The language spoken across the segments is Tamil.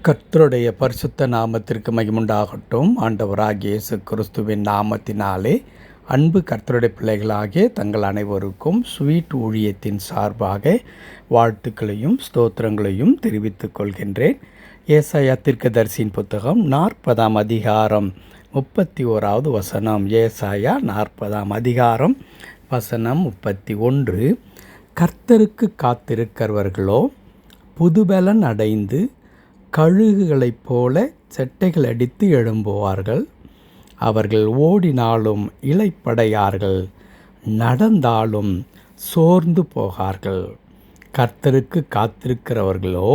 கர்த்தருடைய பரிசுத்த நாமத்திற்கு மகிமுண்டாகட்டும். ஆண்டவராகிய இயேசு கிறிஸ்துவின் நாமத்தினாலே அன்பு கர்த்தருடைய பிள்ளைகளாகிய தங்கள் அனைவருக்கும் ஸ்வீட் ஊழியத்தின் சார்பாக வாழ்த்துக்களையும் ஸ்தோத்திரங்களையும் தெரிவித்துக் கொள்கின்றேன். ஏசாயா தீர்க்கதரிசியின் புத்தகம் 40ஆம் அதிகாரம் 31வது வசனம். ஏசாயா 40ஆம் அதிகாரம் வசனம் 31. கர்த்தருக்கு காத்திருக்கிறவர்களோ புதுபலன் அடைந்து கழுகுகளைப் போல செட்டைகள் அடித்து எழும்புவார்கள். அவர்கள் ஓடினாலும் இளைப்படையார்கள், நடந்தாலும் சோர்ந்து போகார்கள். கர்த்தருக்கு காத்திருக்கிறவர்களோ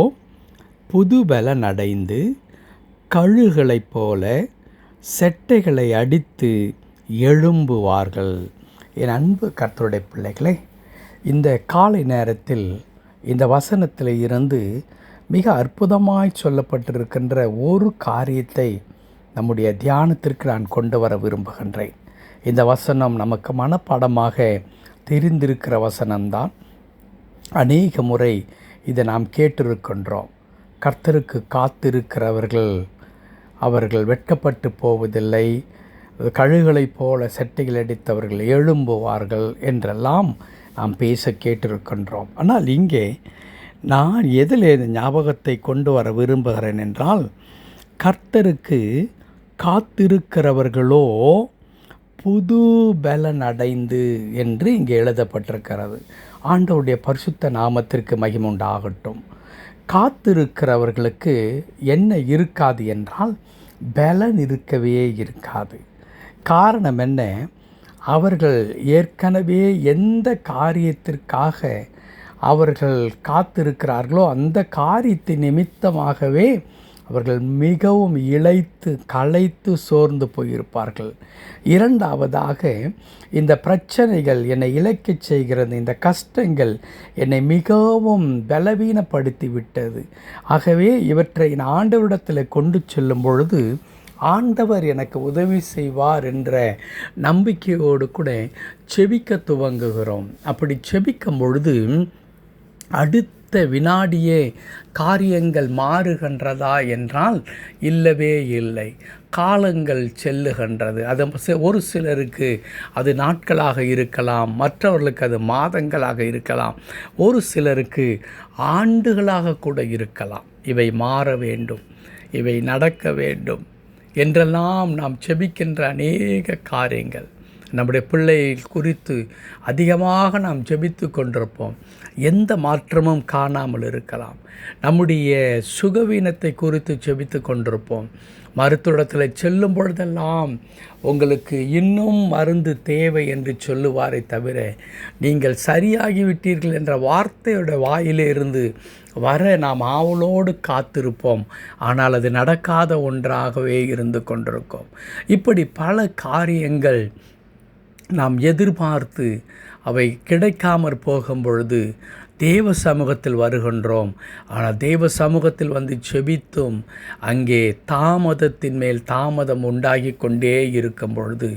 புதுபலன் அடைந்து கழுகுகளைப் போல செட்டைகளை அடித்து எழும்புவார்கள். என் அன்பு கர்த்தருடைய பிள்ளைகளே, இந்த காலை நேரத்தில் இந்த வசனத்தில் இருந்து மிக அற்புதமாய் சொல்லப்பட்டிருக்கின்ற ஒரு காரியத்தை நம்முடைய தியானத்திற்கு நான் கொண்டு வர விரும்புகின்றேன். இந்த வசனம் நமக்கு மனப்பாடமாக தெரிந்திருக்கிற வசனம்தான். அநேக முறை இதை நாம் கேட்டிருக்கின்றோம். கர்த்தருக்கு காத்திருக்கிறவர்கள் அவர்கள் வெட்கப்பட்டு போவதில்லை, கழுகுகளைப் போல செட்டைகள் அடித்தவர்கள் எழும்புவார்கள் என்றெல்லாம் நாம் பேச கேட்டிருக்கின்றோம். ஆனால் இங்கே நான் எதில் இந்த ஞாபகத்தை கொண்டு வர விரும்புகிறேன் என்றால், கர்த்தருக்கு காத்திருக்கிறவர்களோ புது பலன் அடைந்து என்று இங்கே எழுதப்பட்டிருக்கிறது. ஆண்டவருடைய பரிசுத்த நாமத்திற்கு மகிமுண்டாகட்டும். காத்திருக்கிறவர்களுக்கு என்ன இருக்காது என்றால் பலன் இருக்கவே இருக்காது. காரணம் என்ன? அவர்கள் ஏற்கனவே எந்த காரியத்திற்காக அவர்கள் காத்திருக்கிறார்களோ அந்த காரியத்தின் நிமித்தமாகவே அவர்கள் மிகவும் இளைத்து களைத்து சோர்ந்து போயிருப்பார்கள். இரண்டாவதாக, இந்த பிரச்சனைகள் என்னை இழைக்கச் செய்கிறது, இந்த கஷ்டங்கள் என்னை மிகவும் பலவீனப்படுத்தி விட்டது. ஆகவே இவற்றை நான் ஆண்டவரிடத்தில் கொண்டு செல்லும் பொழுது ஆண்டவர் எனக்கு உதவி செய்வார் என்ற நம்பிக்கையோடு கூட செபிக்க துவங்குகிறோம். அப்படி செபிக்கும் பொழுது அடுத்த வினாடியே காரியங்கள் மாறுகின்றதா என்றால் இல்லவே இல்லை. காலங்கள் செல்லுகின்றது. அது ஒரு சிலருக்கு அது நாட்களாக இருக்கலாம், மற்றவர்களுக்கு அது மாதங்களாக இருக்கலாம், ஒரு சிலருக்கு ஆண்டுகளாக கூட இருக்கலாம். இவை மாற வேண்டும், இவை நடக்க வேண்டும் என்றெல்லாம் நாம் செபிக்கின்ற அநேக காரியங்கள் நம்முடைய பிள்ளைகள் குறித்து அதிகமாக நாம் ஜெபித்து கொண்டிருப்போம். எந்த மாற்றமும் காணாமல் இருக்கலாம். நம்முடைய சுகவீனத்தை குறித்து ஜெபித்து கொண்டிருப்போம். மருத்துவத்தில் செல்லும் பொழுதெல்லாம் உங்களுக்கு இன்னும் மருந்து தேவை என்று சொல்லுவாரே தவிர, நீங்கள் சரியாகிவிட்டீர்கள் என்ற வார்த்தையோட வாயிலே இருந்து வர நாம் ஆவலோடு காத்திருப்போம். ஆனால் அது நடக்காத ஒன்றாகவே இருந்து கொண்டிருக்கும். இப்படி பல காரியங்கள் நாம் எதிர்பார்த்து அவை கிடைக்காமற் போகும் பொழுது தேவ சமூகத்தில் வருகின்றோம். ஆனால் தேவ சமூகத்தில் வந்து செபித்தும் அங்கே தாமதத்தின் மேல் தாமதம் உண்டாகி கொண்டே இருக்கும் பொழுது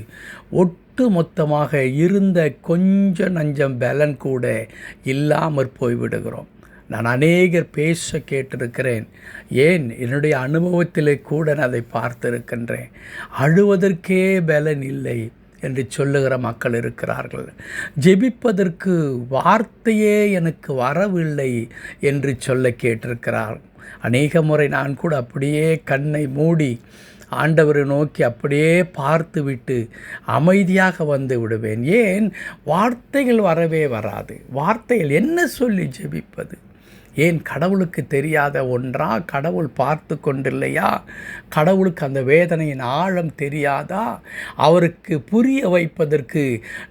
ஒட்டு மொத்தமாக இருந்த கொஞ்சம் நஞ்சம் பலன் கூட இல்லாமற் போய்விடுகிறோம். நான் அநேகர் பேச கேட்டிருக்கிறேன். ஏன், என்னுடைய அனுபவத்திலே கூட நான் அதை பார்த்திருக்கின்றேன். அழுவதற்கே பலன் இல்லை என்று சொல்லுகிற மக்கள் இருக்கிறார்கள். ஜெபிப்பதற்கு வார்த்தையே எனக்கு வரவில்லை என்று சொல்ல கேட்டிருக்கிறார். அநேக முறை நான் கூட அப்படியே கண்ணை மூடி ஆண்டவரை நோக்கி அப்படியே பார்த்துவிட்டு அமைதியாக வந்து விடுவேன். ஏன், வார்த்தைகள் வரவே வராது. வார்த்தைகள் என்ன சொல்லி ஜெபிப்பது? ஏன், கடவுளுக்கு தெரியாத ஒன்றா? கடவுள் பார்த்து கொண்டில்லையா? கடவுளுக்கு அந்த வேதனையின் ஆழம் தெரியாதா? அவருக்கு புரிய வைப்பதற்கு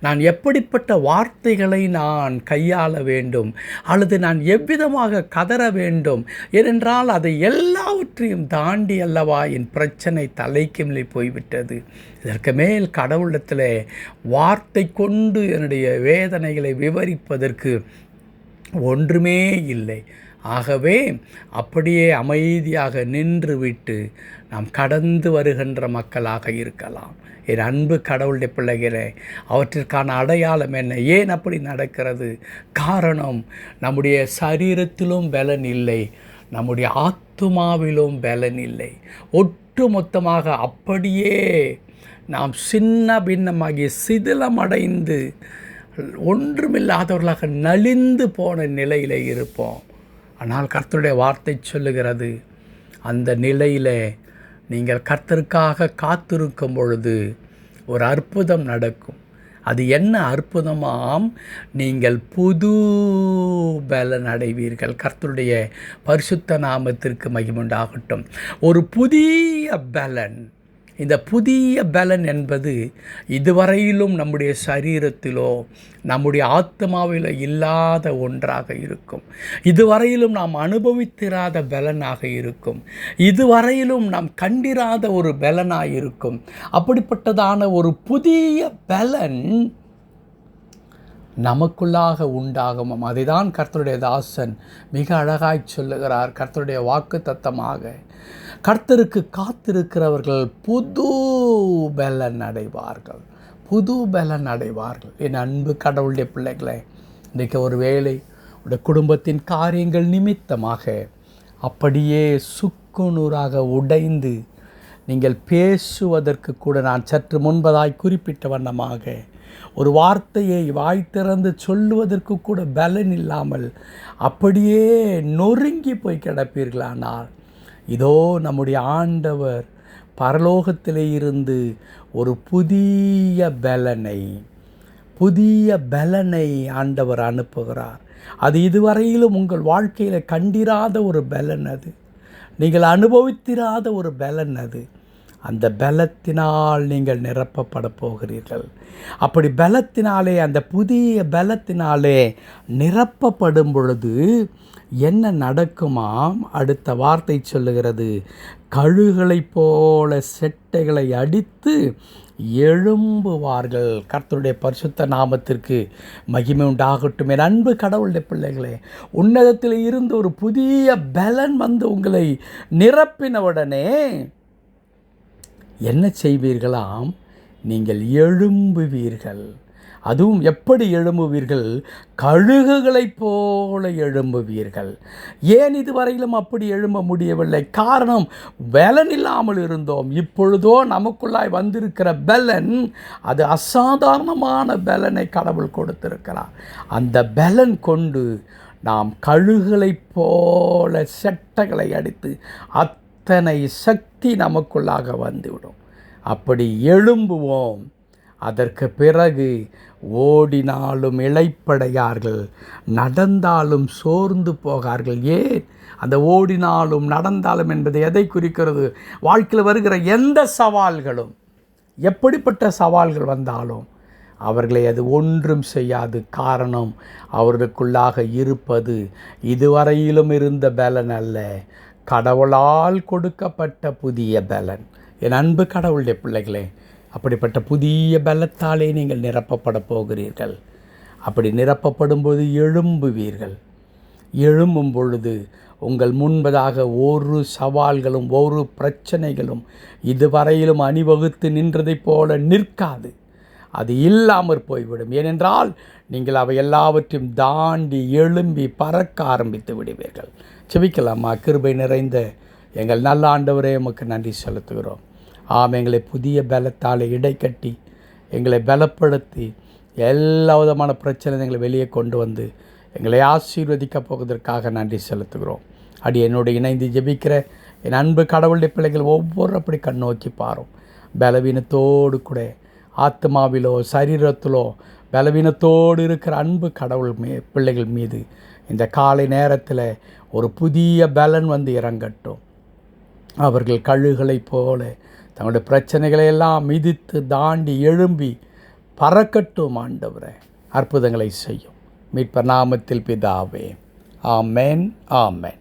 நான் எப்படிப்பட்ட வார்த்தைகளை நான் கையாள வேண்டும், அல்லது நான் எவ்விதமாக கதற வேண்டும்? ஏனென்றால் அதை எல்லாவற்றையும் தாண்டி அல்லவா என் பிரச்சனை தலைக்கு மேலே போய்விட்டது. இதற்கு மேல் கடவுளிடத்தில் வார்த்தை கொண்டு என்னுடைய வேதனைகளை விவரிப்பதற்கு ஒன்றுமே இல்லை. ஆகவே அப்படியே அமைதியாக நின்றுவிட்டு நாம் கடந்து வருகின்ற மக்களாக இருக்கலாம். என் அன்பு கடவுளுடைய பிள்ளைகளே, அவற்றிற்கான அடையாளம் என்ன? ஏன் அப்படி நடக்கிறது? காரணம், நம்முடைய சரீரத்திலும் பலன் இல்லை, நம்முடைய ஆத்துமாவிலும் பலன் இல்லை. ஒட்டு மொத்தமாக அப்படியே நாம் சின்ன பின்னமாகி சிதிலமடைந்து ஒன்றுமில்லாதவர்களாக நலிந்து போன நிலையில் இருப்போம். ஆனால் கர்த்தருடைய வார்த்தை சொல்லுகிறது, அந்த நிலையில் நீங்கள் கர்த்தருக்காக காத்திருக்கும் பொழுது ஒரு அற்புதம் நடக்கும். அது என்ன அற்புதமாம்? நீங்கள் புது பலன் அடைவீர்கள். கர்த்தருடைய பரிசுத்த நாமத்திற்கு மகிமையுண்டாகட்டும். ஒரு புதிய பலன். இந்த புதிய பலன் என்பது இதுவரையிலும் நம்முடைய சரீரத்திலோ நம்முடைய ஆத்மாவிலோ இல்லாத ஒன்றாக இருக்கும். இதுவரையிலும் நாம் அனுபவித்திராத பலனாக இருக்கும். இதுவரையிலும் நாம் கண்டிராத ஒரு பலனாக இருக்கும். அப்படிப்பட்டதான ஒரு புதிய பலன் நமக்குள்ளாக உண்டாகும். அதைதான் கர்த்தருடைய தாசன் மிக அழகாய் சொல்லுகிறார். கர்த்தருடைய வாக்கு தத்தமாக கர்த்தருக்கு காத்திருக்கிறவர்கள் புது பலன் அடைவார்கள். புது பலன் அடைவார்கள். என் அன்பு கடவுளுடைய பிள்ளைகளை, இன்றைக்கு ஒரு வேளை உடைய குடும்பத்தின் காரியங்கள் நிமித்தமாக அப்படியே சுக்குநூறாக உடைந்து நீங்கள் பேசுவதற்கு கூட நான் சற்று முன்பதாய் குறிப்பிட்ட வண்ணமாக ஒரு வார்த்தையை வாய் திறந்து சொல்லுவதற்கு கூட பலன் இல்லாமல் அப்படியே நொறுங்கி போய் கிடப்பீர்களானால், இதோ நம்முடைய ஆண்டவர் பரலோகத்திலே இருந்து ஒரு புதிய பலனை ஆண்டவர் அனுப்புகிறார். அது இதுவரையிலும் உங்கள் வாழ்க்கையில் கண்டிராத ஒரு பலன். அது நீங்கள் அனுபவித்திராத ஒரு பலன். அது அந்த பலத்தினால் நீங்கள் நிரப்பப்பட போகிறீர்கள். அப்படி பலத்தினாலே, அந்த புதிய பலத்தினாலே நிரப்பப்படும் பொழுது என்ன நடக்குமாம்? அடுத்த வார்த்தை சொல்லுகிறது, கழுகுகளைப் போல செட்டைகளை அடித்து எழும்புவார்கள். கர்த்தருடைய பரிசுத்த நாமத்திற்கு மகிமை உண்டாகட்டும். என் அன்பு கடவுளுடைய பிள்ளைகளே, உன்னதத்தில் இருந்து ஒரு புதிய பலன் வந்து உங்களை நிரப்பினவுடனே என்ன செய்வீர்களாம்? நீங்கள் எழும்புவீர்கள். அதுவும் எப்படி எழும்புவீர்கள்? கழுகுகளைப் போல எழும்புவீர்கள். ஏன் இதுவரையிலும் அப்படி எழும்ப முடியவில்லை? காரணம், பலன் இல்லாமல் இருந்தோம். இப்பொழுதோ நமக்குள்ளாய் வந்திருக்கிற பலன், அது அசாதாரணமான பலனை கடவுள் கொடுத்திருக்கிறார். அந்த பலன் கொண்டு நாம் கழுகுகளைப் போல செட்டைகளை அடித்து அத்தனை சக்தி நமக்குள்ளாக வந்துவிடும். அப்படி எழும்புவோம். அதற்கு பிறகு ஓடினாலும் இளைப்படையார்கள், நடந்தாலும் சோர்ந்து போகார்கள். ஏன் அந்த ஓடினாலும் நடந்தாலும் என்பது எதை குறிக்கிறது? வாழ்க்கையில் வருகிற எந்த சவால்களும், எப்படிப்பட்ட சவால்கள் வந்தாலும் அவர்களை அது ஒன்றும் செய்யாது. காரணம், அவர்களுக்குள்ளாக இருப்பது இதுவரையிலும் இருந்த பலன் அல்ல, கடவுளால் கொடுக்கப்பட்ட புதிய பலன். என் அன்பு கடவுளுடைய பிள்ளைகளே, அப்படிப்பட்ட புதிய பலத்தாலே நீங்கள் நிரப்பப்பட போகிறீர்கள். அப்படி நிரப்பப்படும்போது எழும்புவீர்கள். எழும்பும் பொழுது உங்கள் முன்பதாக ஒரு சவால்களும் ஒரு பிரச்சனைகளும் இதுவரையிலும் அணிவகுத்து நின்றதைப் போல நிற்காது. அது இல்லாமற் போய்விடும். ஏனென்றால் நீங்கள் அவை எல்லாவற்றையும் தாண்டி எழும்பி பறக்க ஆரம்பித்து விடுவீர்கள். செபிக்கலாமா? கிருபை நிறைந்த எங்கள் நல்ல ஆண்டவரே, உமக்கு நன்றி செலுத்துகிறோம். எங்களை புதிய பலத்தால் இடைக்கட்டி எங்களை பலப்படுத்தி எல்லா விதமான பிரச்சனை எங்களை வெளியே கொண்டு வந்து எங்களை ஆசீர்வதிக்கப் போவதற்காக நன்றி செலுத்துகிறோம். என்னோடு இணைந்து ஜெபிக்கிற என் அன்பு கடவுளுடைய பிள்ளைகள் ஒவ்வொரு அப்படி கண்ணோக்கி பாரும். பலவீனத்தோடு கூட ஆத்மாவிலோ சரீரத்திலோ பலவீனத்தோடு இருக்கிற அன்பு கடவுள் பிள்ளைகள் மீது இந்த காலை நேரத்தில் ஒரு புதிய பலன் வந்து இறங்கட்டும். அவர்கள் கழுகுகளைப் போல தங்களுடைய பிரச்சனைகளை எல்லாம் மிதித்து தாண்டி எழும்பி பறக்கட்டும். ஆண்டவரே, அற்புதங்களை செய்யும். மீட்பர் நாமத்தில் பிதாவே. ஆமென், ஆமென்.